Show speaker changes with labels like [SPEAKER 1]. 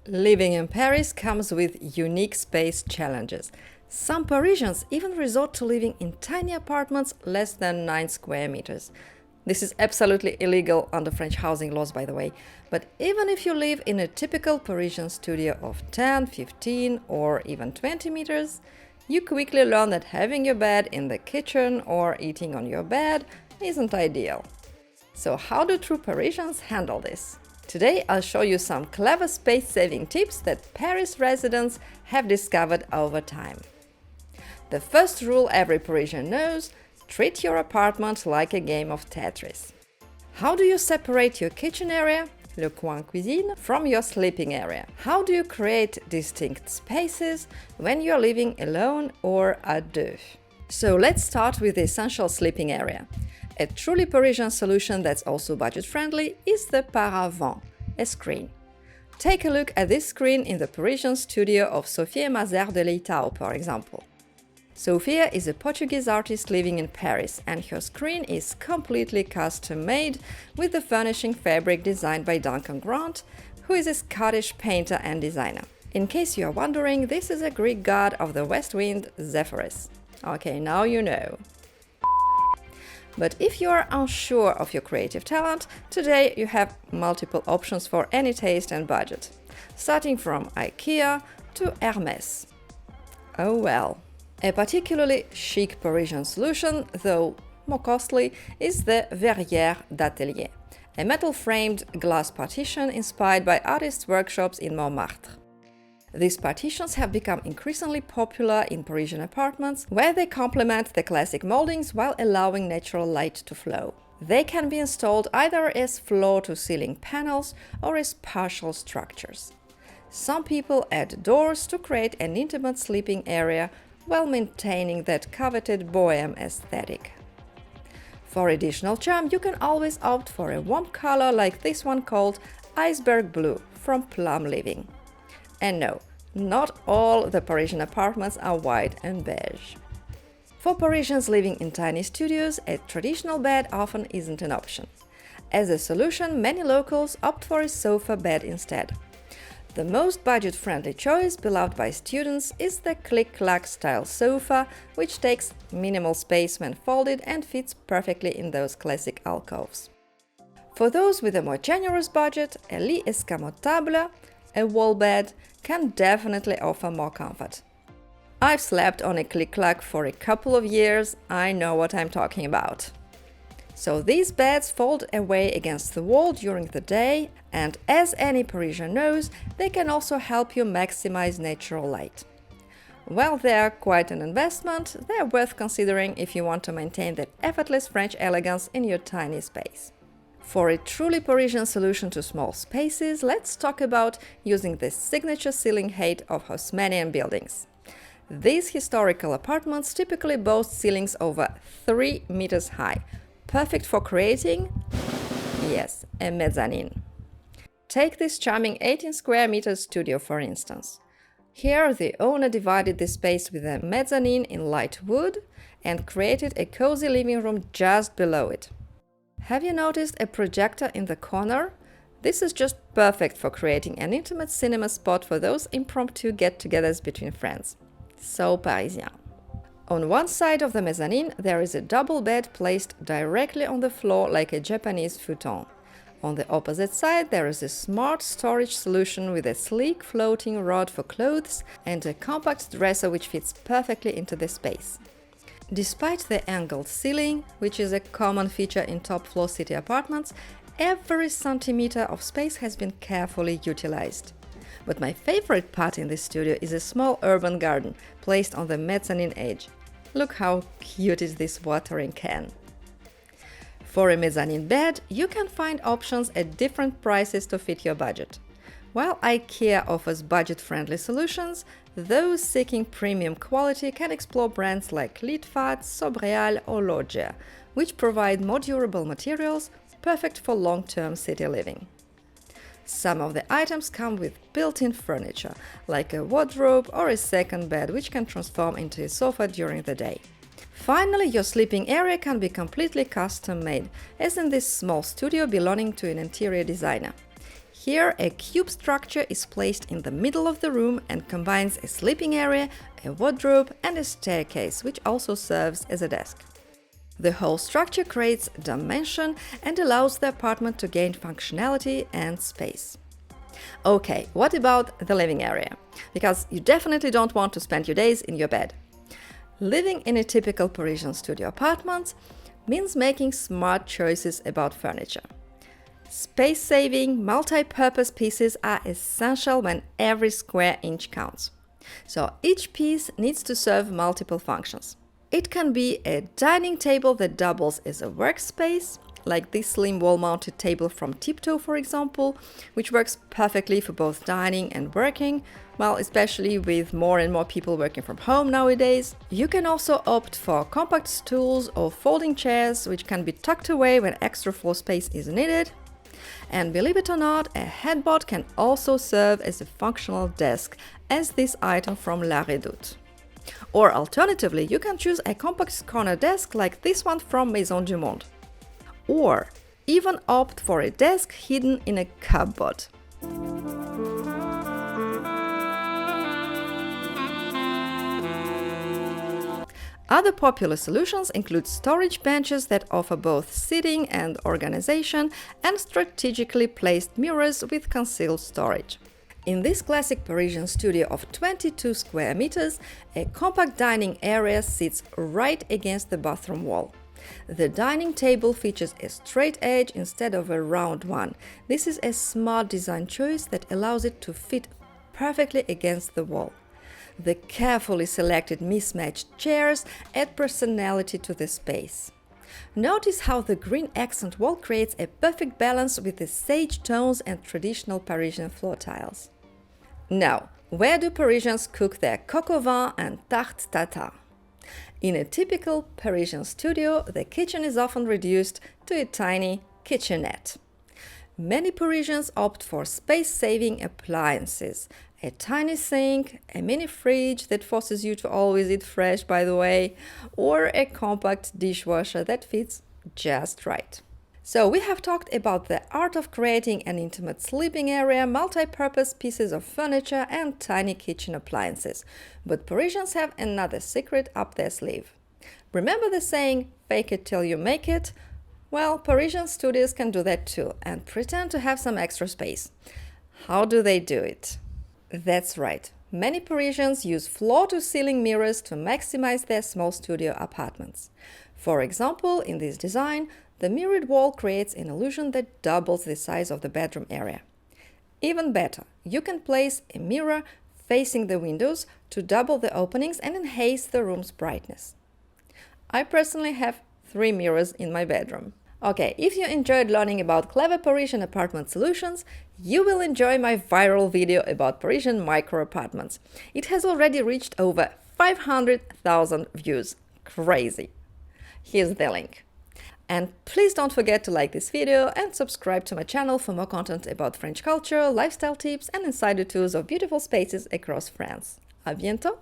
[SPEAKER 1] Living in Paris comes with unique space challenges. Some Parisians even resort to living in tiny apartments less than 9 square meters. This is absolutely illegal under French housing laws, by the way. But even if you live in a typical Parisian studio of 10, 15, or even 20 meters, you quickly learn that having your bed in the kitchen or eating on your bed isn't ideal. So how do true Parisians handle this? Today I'll show you some clever space-saving tips that Paris residents have discovered over time. The first rule every Parisian knows: treat your apartment like a game of Tetris. How do you separate your kitchen area, le coin cuisine, from your sleeping area? How do you create distinct spaces when you're living alone or à deux? So let's start with the essential sleeping area. A truly Parisian solution that's also budget-friendly is the paravent, a screen. Take a look at this screen in the Parisian studio of Sophie Mazer de Leitão, for example. Sophia is a Portuguese artist living in Paris, and her screen is completely custom-made with the furnishing fabric designed by Duncan Grant, who is a Scottish painter and designer. In case you are wondering, this is a Greek god of the west wind, Zephyrus. Okay, now you know. But if you are unsure of your creative talent, today you have multiple options for any taste and budget, starting from IKEA to Hermès. Oh well. A particularly chic Parisian solution, though more costly, is the verrière d'atelier, a metal-framed glass partition inspired by artists' workshops in Montmartre. These partitions have become increasingly popular in Parisian apartments, where they complement the classic moldings while allowing natural light to flow. They can be installed either as floor-to-ceiling panels or as partial structures. Some people add doors to create an intimate sleeping area while maintaining that coveted bohème aesthetic. For additional charm, you can always opt for a warm color like this one called Iceberg Blue from Plum Living. And no, not all the Parisian apartments are white and beige. For Parisians living in tiny studios, a traditional bed often isn't an option. As a solution, many locals opt for a sofa bed instead. The most budget-friendly choice, beloved by students, is the click-clack style sofa, which takes minimal space when folded and fits perfectly in those classic alcoves. For those with a more generous budget, a lit escamotable, a wall bed, can definitely offer more comfort. I've slept on a click-clack for a couple of years, I know what I'm talking about. So these beds fold away against the wall during the day, and as any Parisian knows, they can also help you maximize natural light. While they're quite an investment, they're worth considering if you want to maintain that effortless French elegance in your tiny space. For a truly Parisian solution to small spaces, let's talk about using the signature ceiling height of Haussmannian buildings. These historical apartments typically boast ceilings over 3 meters high, perfect for creating, yes, a mezzanine. Take this charming 18 square meters studio, for instance. Here, the owner divided the space with a mezzanine in light wood and created a cozy living room just below it. Have you noticed a projector in the corner? This is just perfect for creating an intimate cinema spot for those impromptu get-togethers between friends. So Parisian. On one side of the mezzanine, there is a double bed placed directly on the floor like a Japanese futon. On the opposite side, there is a smart storage solution with a sleek floating rod for clothes and a compact dresser which fits perfectly into the space. Despite the angled ceiling, which is a common feature in top-floor city apartments, every centimeter of space has been carefully utilized. But my favorite part in this studio is a small urban garden placed on the mezzanine edge. Look how cute is this watering can! For a mezzanine bed, you can find options at different prices to fit your budget. While IKEA offers budget-friendly solutions, those seeking premium quality can explore brands like Littfat, Sobreal or Loggia, which provide more durable materials, perfect for long-term city living. Some of the items come with built-in furniture, like a wardrobe or a second bed, which can transform into a sofa during the day. Finally, your sleeping area can be completely custom-made, as in this small studio belonging to an interior designer. Here, a cube structure is placed in the middle of the room and combines a sleeping area, a wardrobe, and a staircase, which also serves as a desk. The whole structure creates dimension and allows the apartment to gain functionality and space. Okay, what about the living area? Because you definitely don't want to spend your days in your bed. Living in a typical Parisian studio apartment means making smart choices about furniture. Space-saving, multi-purpose pieces are essential when every square inch counts. So each piece needs to serve multiple functions. It can be a dining table that doubles as a workspace, like this slim wall-mounted table from Tiptoe, for example, which works perfectly for both dining and working, well, especially with more and more people working from home nowadays. You can also opt for compact stools or folding chairs, which can be tucked away when extra floor space is needed. And believe it or not, a headboard can also serve as a functional desk, as this item from La Redoute. Or alternatively, you can choose a compact corner desk like this one from Maison du Monde. Or even opt for a desk hidden in a cupboard. Other popular solutions include storage benches that offer both seating and organization, and strategically placed mirrors with concealed storage. In this classic Parisian studio of 22 square meters, a compact dining area sits right against the bathroom wall. The dining table features a straight edge instead of a round one. This is a smart design choice that allows it to fit perfectly against the wall. The carefully selected mismatched chairs add personality to the space. Notice how the green accent wall creates a perfect balance with the sage tones and traditional Parisian floor tiles. Now, where do Parisians cook their coq au vin and tarte tatin? In a typical Parisian studio, the kitchen is often reduced to a tiny kitchenette. Many Parisians opt for space-saving appliances. A tiny sink, a mini fridge that forces you to always eat fresh, by the way, or a compact dishwasher that fits just right. So we have talked about the art of creating an intimate sleeping area, multi-purpose pieces of furniture, and tiny kitchen appliances. But Parisians have another secret up their sleeve. Remember the saying, fake it till you make it? Well, Parisian studios can do that too and pretend to have some extra space. How do they do it? That's right. Many Parisians use floor-to-ceiling mirrors to maximize their small studio apartments. For example, in this design, the mirrored wall creates an illusion that doubles the size of the bedroom area. Even better, you can place a mirror facing the windows to double the openings and enhance the room's brightness. I personally have 3 mirrors in my bedroom. Okay, if you enjoyed learning about clever Parisian apartment solutions, you will enjoy my viral video about Parisian micro apartments. It has already reached over 500,000 views. Crazy! Here's the link. And please don't forget to like this video and subscribe to my channel for more content about French culture, lifestyle tips, and insider tours of beautiful spaces across France. À bientôt!